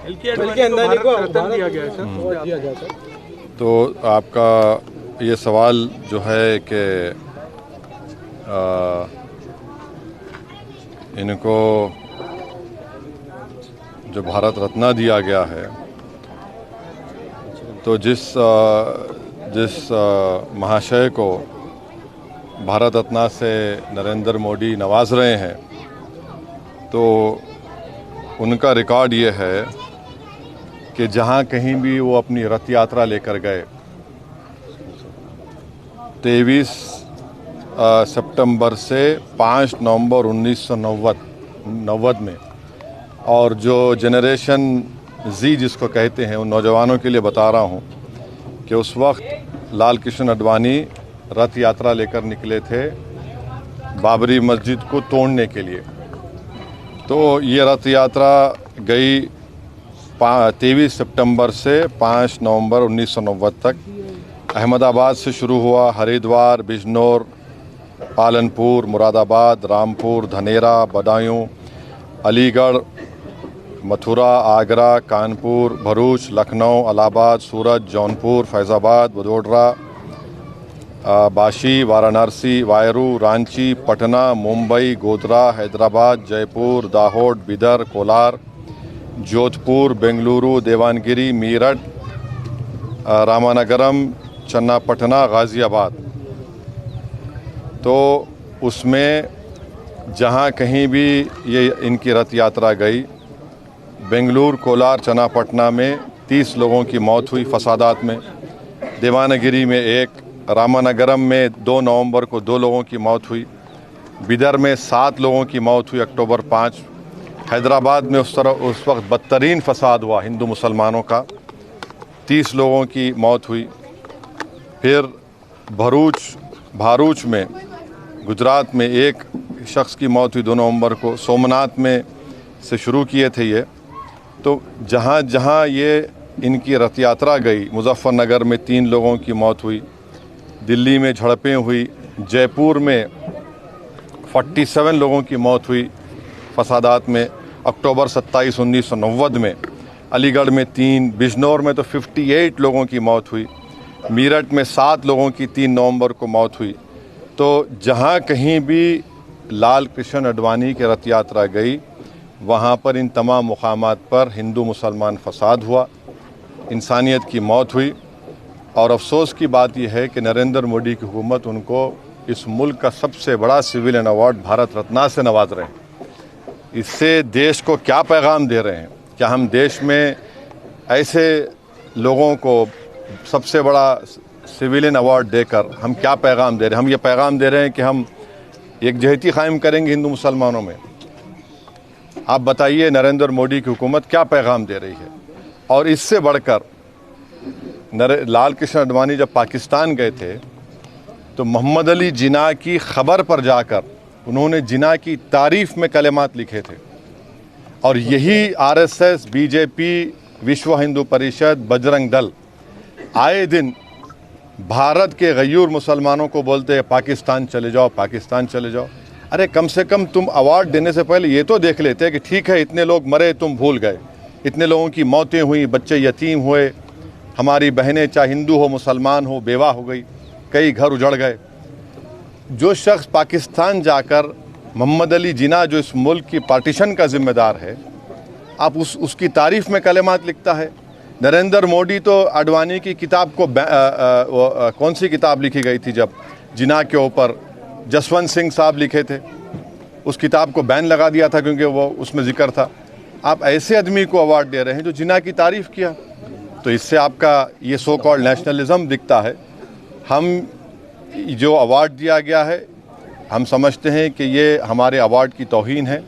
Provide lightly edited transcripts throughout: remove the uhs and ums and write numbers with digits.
अंदानी को दिया गया है सर। तो आपका ये सवाल जो है कि इनको जो भारत रत्न दिया गया है, तो जिस महाशय को भारत रत्न से नरेंद्र मोदी नवाज रहे हैं, तो उनका रिकॉर्ड ये है कि जहाँ कहीं भी वो अपनी रथ यात्रा लेकर गए 23 सितंबर से 5 नवंबर 1990 में, और जो जनरेशन जी जिसको कहते हैं उन नौजवानों के लिए बता रहा हूँ कि उस वक्त लाल कृष्ण आडवाणी रथ यात्रा लेकर निकले थे बाबरी मस्जिद को तोड़ने के लिए। तो ये रथ यात्रा गई 23 सितंबर से 5 नवंबर 1990 तक। अहमदाबाद से शुरू हुआ, हरिद्वार, बिजनौर, पालनपुर, मुरादाबाद, रामपुर, धनेरा, बदायूं, अलीगढ़, मथुरा, आगरा, कानपुर, भरूच, लखनऊ, इलाहाबाद, सूरत, जौनपुर, फैज़ाबाद, वडोदरा, बाशी, वाराणसी, वायरू, रांची, पटना, मुंबई, गोधरा, हैदराबाद, जयपुर, दाहोद, बिदर, कोलार, जोधपुर, बेंगलुरु, देवानगिरी, मीरठ, रामानगरम, चन्नापटना, गाज़ियाबाद। तो उसमें जहाँ कहीं भी ये इनकी रथ यात्रा गई, बेंगलुरु, कोलार, चन्नापटना में 30 लोगों की मौत हुई फसादात में, देवानगिरी में 1, रामानगरम में 2 नवंबर को 2 लोगों की मौत हुई, बिदर में 7 लोगों की मौत हुई अक्टूबर 5, हैदराबाद में उस वक्त बदतरीन फसाद हुआ हिंदू मुसलमानों का, 30 लोगों की मौत हुई। फिर भारूच में गुजरात में 1 शख्स की मौत हुई 2 नवंबर को। सोमनाथ में से शुरू किए थे ये। तो जहाँ जहाँ ये इनकी रथ यात्रा गई, मुजफ्फरनगर में 3 लोगों की मौत हुई, दिल्ली में झड़पें हुई, जयपुर में 47 लोगों की मौत हुई फसादात में अक्टूबर 27, 1990 में, अलीगढ़ में 3, बिजनौर में तो 58 लोगों की मौत हुई, मीरठ में 7 लोगों की 3 नवंबर को मौत हुई। तो जहाँ कहीं भी लाल कृष्ण आडवाणी की रथ यात्रा गई, वहाँ पर इन तमाम मुकामात पर हिंदू मुसलमान फसाद हुआ, इंसानियत की मौत हुई। और अफसोस की बात यह है कि नरेंद्र मोदी की हुकूमत उनको इस मुल्क का सबसे बड़ा सिविलियन अवार्ड भारत रत्न से नवाज रहे हैं। इससे देश को क्या पैगाम दे रहे हैं? क्या हम देश में ऐसे लोगों को सबसे बड़ा सिविलियन अवार्ड देकर हम क्या पैगाम दे रहे हैं? हम ये पैगाम दे रहे हैं कि हम एकजहती कायम करेंगे हिंदू मुसलमानों में। आप बताइए नरेंद्र मोदी की हुकूमत क्या पैगाम दे रही है? और इससे बढ़कर लाल कृष्ण आडवाणी जब पाकिस्तान गए थे तो मोहम्मद अली जिन्ना की खबर पर जाकर उन्होंने जिन्ना की तारीफ में कलेमात लिखे थे। और यही आरएसएस, बीजेपी, विश्व हिंदू परिषद, बजरंग दल आए दिन भारत के गयूर मुसलमानों को बोलते हैं पाकिस्तान चले जाओ, पाकिस्तान चले जाओ। अरे कम से कम तुम अवार्ड देने से पहले ये तो देख लेते कि ठीक है इतने लोग मरे, तुम भूल गए, इतने लोगों की मौतें हुई, बच्चे यतीम हुए, हमारी बहनें चाहे हिंदू हो मुसलमान हो बेवा हो गई, कई घर उजड़ गए। जो शख्स पाकिस्तान जाकर मोहम्मद अली जिन्ना जो इस मुल्क की पार्टीशन का जिम्मेदार है, आप उसकी तारीफ में कलेमात लिखता है। नरेंद्र मोदी तो आडवाणी की किताब को कौन सी किताब लिखी गई थी जब जिन्ना के ऊपर जसवंत सिंह साहब लिखे थे, उस किताब को बैन लगा दिया था क्योंकि वो उसमें जिक्र था। आप ऐसे आदमी को अवार्ड दे रहे हैं जो जिन्ना की तारीफ़ किया। तो इससे आपका ये सो कॉल्ड नेशनलिज्म दिखता है। हम जो अवार्ड दिया गया है हम समझते हैं कि ये हमारे अवार्ड की तौहीन है।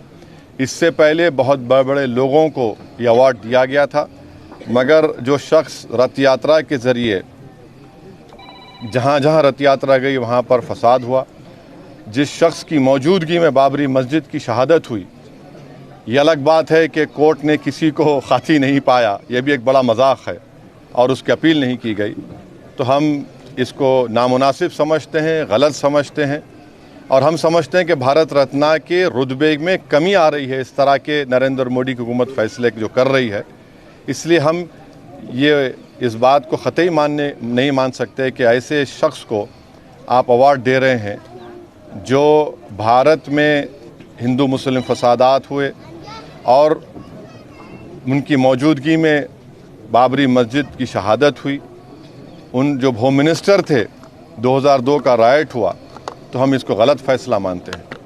इससे पहले बहुत बड़े बड़े लोगों को ये अवार्ड दिया गया था, मगर जो शख्स रथ यात्रा के ज़रिए जहाँ जहाँ रथ यात्रा गई वहाँ पर फसाद हुआ, जिस शख्स की मौजूदगी में बाबरी मस्जिद की शहादत हुई, ये अलग बात है कि कोर्ट ने किसी को खाती नहीं पाया, यह भी एक बड़ा मजाक है और उसकी अपील नहीं की गई। तो हम इसको नामुनासिब समझते हैं, गलत समझते हैं, और हम समझते हैं कि भारत रत्न के रुतबे में कमी आ रही है इस तरह के नरेंद्र मोदी की हुकूमत फैसले जो कर रही है। इसलिए हम ये इस बात को ख़तई नहीं मान सकते कि ऐसे शख्स को आप अवार्ड दे रहे हैं जो भारत में हिंदू मुस्लिम फसादात हुए और उनकी मौजूदगी में बाबरी मस्जिद की शहादत हुई, उन जो होम मिनिस्टर थे 2002 का राइट हुआ, तो हम इसको गलत फ़ैसला मानते हैं।